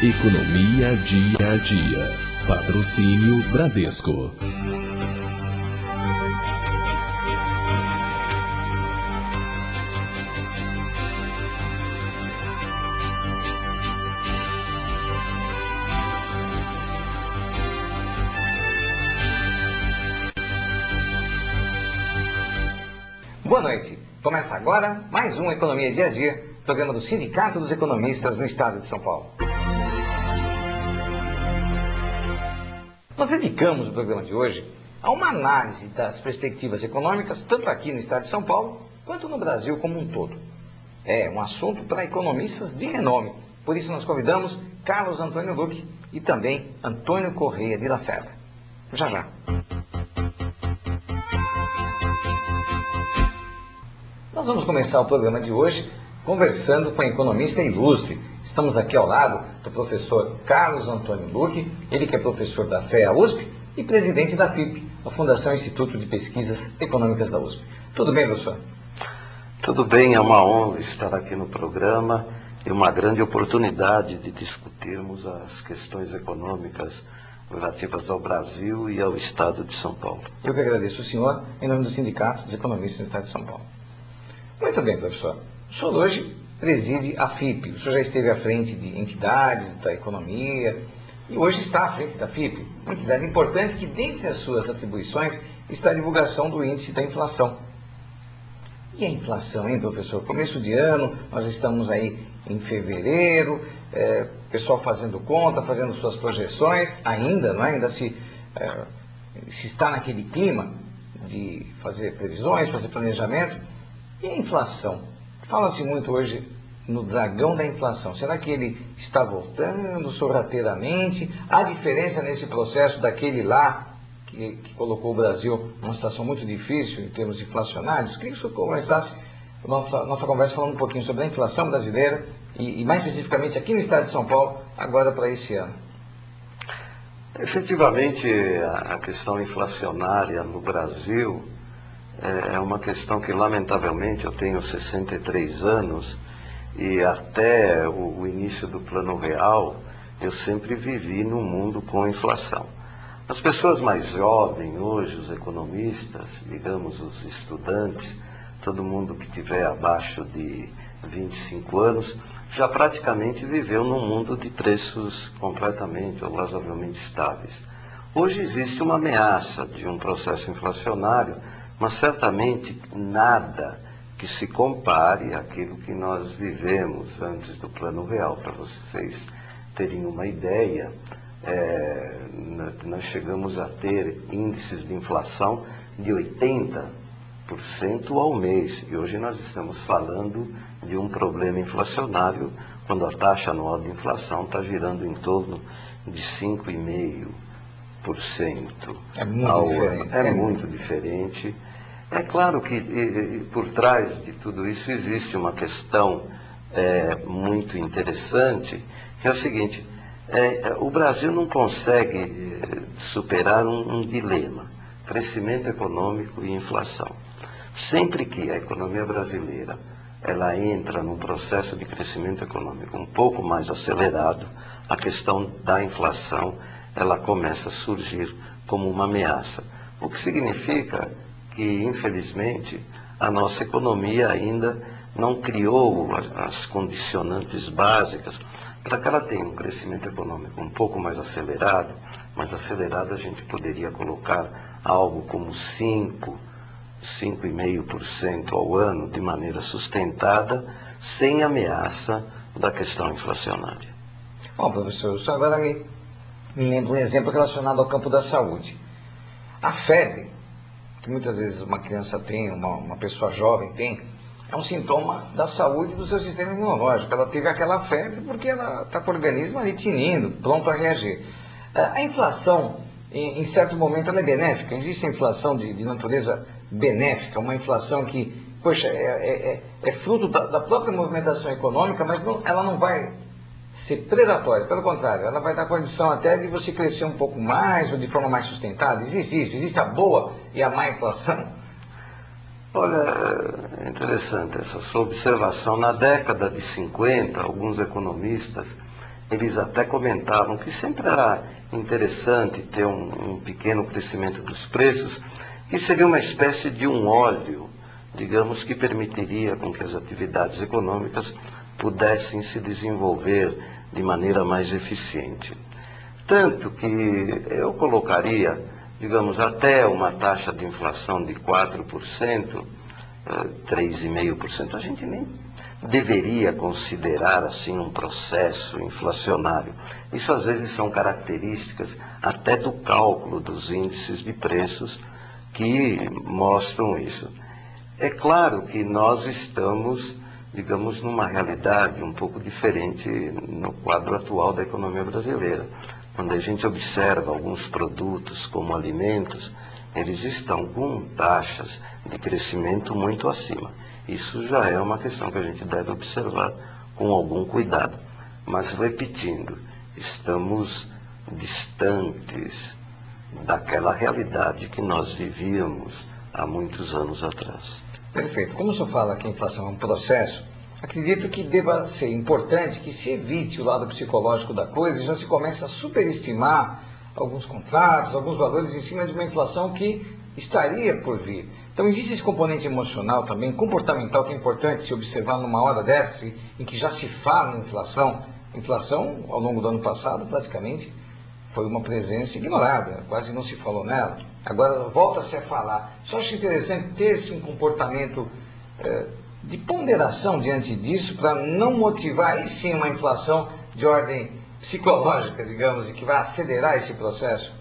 Economia Dia a Dia. Patrocínio Bradesco. Boa noite. Começa agora mais um Economia Dia a Dia, programa do Sindicato dos Economistas no Estado de São Paulo. Nós dedicamos o programa de hoje a uma análise das perspectivas econômicas, tanto aqui no Estado de São Paulo, quanto no Brasil como um todo. É um assunto para economistas de renome, por isso nós convidamos Carlos Antônio Luque e também Antônio Correia de Lacerda. Já já. Nós vamos começar o programa de hoje conversando com a economista ilustre. Estamos aqui ao lado do professor Carlos Antônio Luque, ele que é professor da FEA-USP e presidente da FIP, a Fundação Instituto de Pesquisas Econômicas da USP. Tudo bem, professor? Tudo bem, é uma honra estar aqui no programa e uma grande oportunidade de discutirmos as questões econômicas relativas ao Brasil e ao Estado de São Paulo. Eu que agradeço o senhor, em nome do Sindicato dos Economistas do Estado de São Paulo. Muito bem, professor. O senhor hoje preside a FIP. O senhor já esteve à frente de entidades da economia e hoje está à frente da FIP, uma entidade importante que, dentre as suas atribuições, está a divulgação do índice da inflação. E a inflação, hein, professor? Começo de ano, nós estamos aí em fevereiro, pessoal fazendo conta, fazendo suas projeções, ainda, não é? Ainda se está naquele clima de fazer previsões, fazer planejamento. E a inflação? Fala-se muito hoje no dragão da inflação. Será que ele está voltando sorrateiramente? Há diferença nesse processo daquele lá que colocou o Brasil numa situação muito difícil em termos inflacionários? Queria que o senhor começasse nossa conversa falando um pouquinho sobre a inflação brasileira e mais especificamente aqui no estado de São Paulo, agora para esse ano. Efetivamente, a questão inflacionária no Brasil é uma questão que, lamentavelmente, eu tenho 63 anos e até o início do Plano Real, eu sempre vivi num mundo com inflação. As pessoas mais jovens hoje, os economistas, digamos, os estudantes, todo mundo que tiver abaixo de 25 anos, já praticamente viveu num mundo de preços completamente ou razoavelmente estáveis. Hoje existe uma ameaça de um processo inflacionário, mas certamente nada que se compare àquilo que nós vivemos antes do Plano Real. Para vocês terem uma ideia, nós chegamos a ter índices de inflação de 80% ao mês. E hoje nós estamos falando de um problema inflacionário, quando a taxa anual de inflação está girando em torno de 5,5%. É muito diferente. É muito diferente. É claro que por trás de tudo isso existe uma questão muito interessante, que é o seguinte, o Brasil não consegue superar um dilema, crescimento econômico e inflação. Sempre que a economia brasileira ela entra num processo de crescimento econômico um pouco mais acelerado, a questão da inflação ela começa a surgir como uma ameaça. O que significa que, infelizmente, a nossa economia ainda não criou as condicionantes básicas para que ela tenha um crescimento econômico um pouco mais acelerado. Mais acelerado a gente poderia colocar algo como 5,5% ao ano, de maneira sustentada, sem ameaça da questão inflacionária. Bom, professor, isso agora me lembra um exemplo relacionado ao campo da saúde. A febre, que muitas vezes uma criança tem, uma pessoa jovem tem, é um sintoma da saúde do seu sistema imunológico. Ela teve aquela febre porque ela está com o organismo ali tinindo, pronto a reagir. A inflação, em certo momento, ela é benéfica. Existe a inflação de natureza benéfica, uma inflação que, poxa, é fruto da própria movimentação econômica, mas ela não vai ser predatória, pelo contrário, ela vai dar condição até de você crescer um pouco mais ou de forma mais sustentada. Existe isso, existe a boa e a má inflação. Olha, é interessante essa sua observação. Na década de 50, alguns economistas eles até comentavam que sempre era interessante ter um pequeno crescimento dos preços, que seria uma espécie de um óleo, digamos, que permitiria com que as atividades econômicas pudessem se desenvolver de maneira mais eficiente. Tanto que eu colocaria, digamos, até uma taxa de inflação de 4%, 3,5%, a gente nem deveria considerar assim um processo inflacionário. Isso às vezes são características até do cálculo dos índices de preços que mostram isso. É claro que nós estamos, digamos, numa realidade um pouco diferente no quadro atual da economia brasileira. Quando a gente observa alguns produtos como alimentos, eles estão com taxas de crescimento muito acima. Isso já é uma questão que a gente deve observar com algum cuidado. Mas, repetindo, estamos distantes daquela realidade que nós vivíamos há muitos anos atrás. Perfeito. Como o senhor fala que a inflação é um processo, acredito que deva ser importante que se evite o lado psicológico da coisa e já se comece a superestimar alguns contratos, alguns valores em cima de uma inflação que estaria por vir. Então existe esse componente emocional também, comportamental, que é importante se observar numa hora dessa, em que já se fala em inflação. Inflação, ao longo do ano passado, praticamente foi uma presença ignorada, quase não se falou nela. Agora volta-se a falar. Só acho interessante ter-se um comportamento de ponderação diante disso, para não motivar, aí sim, uma inflação de ordem psicológica, digamos, e que vai acelerar esse processo.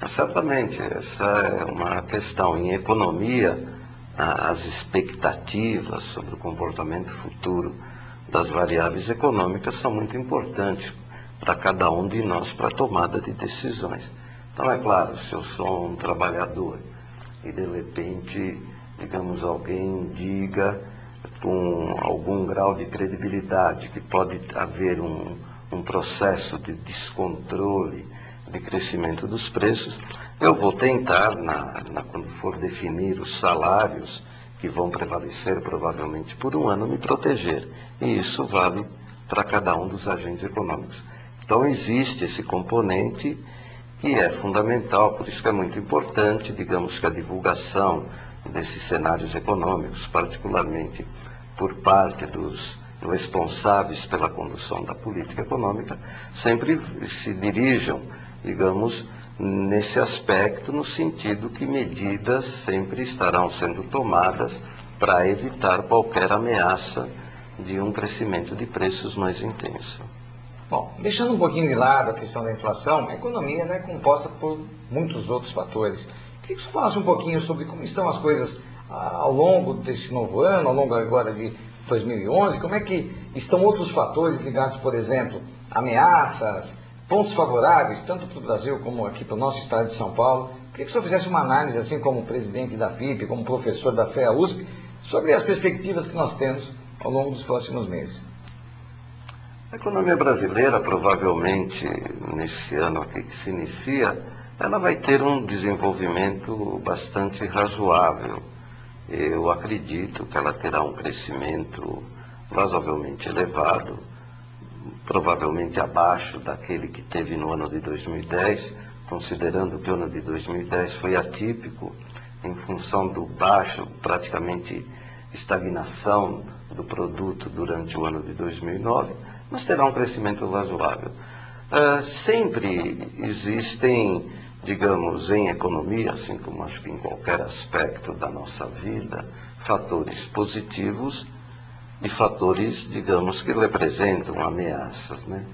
Certamente, essa é uma questão. Em economia, as expectativas sobre o comportamento futuro das variáveis econômicas são muito importantes para cada um de nós para a tomada de decisões. Então, é claro, se eu sou um trabalhador e de repente, digamos, alguém diga com algum grau de credibilidade que pode haver um processo de descontrole de crescimento dos preços, eu vou tentar, quando for definir os salários que vão prevalecer provavelmente por um ano, me proteger. E isso vale para cada um dos agentes econômicos. Então existe esse componente que é fundamental, por isso que é muito importante, digamos, que a divulgação desses cenários econômicos, particularmente por parte dos responsáveis pela condução da política econômica, sempre se dirijam, digamos, nesse aspecto, no sentido que medidas sempre estarão sendo tomadas para evitar qualquer ameaça de um crescimento de preços mais intenso. Bom, deixando um pouquinho de lado a questão da inflação, a economia é composta por muitos outros fatores. Queria que você falasse um pouquinho sobre como estão as coisas ao longo desse novo ano, ao longo agora de 2011, como é que estão outros fatores ligados, por exemplo, ameaças, pontos favoráveis, tanto para o Brasil como aqui para o nosso estado de São Paulo. Queria que o senhor fizesse uma análise, assim como presidente da FIP, como professor da FEA-USP, sobre as perspectivas que nós temos ao longo dos próximos meses. A economia brasileira, provavelmente, nesse ano aqui que se inicia, ela vai ter um desenvolvimento bastante razoável. Eu acredito que ela terá um crescimento razoavelmente elevado, provavelmente abaixo daquele que teve no ano de 2010, considerando que o ano de 2010 foi atípico, em função do baixo, praticamente estagnação do produto durante o ano de 2009, mas terá um crescimento razoável. Sempre existem, digamos, em economia, assim como acho que em qualquer aspecto da nossa vida, fatores positivos e fatores, digamos, que representam ameaças, né?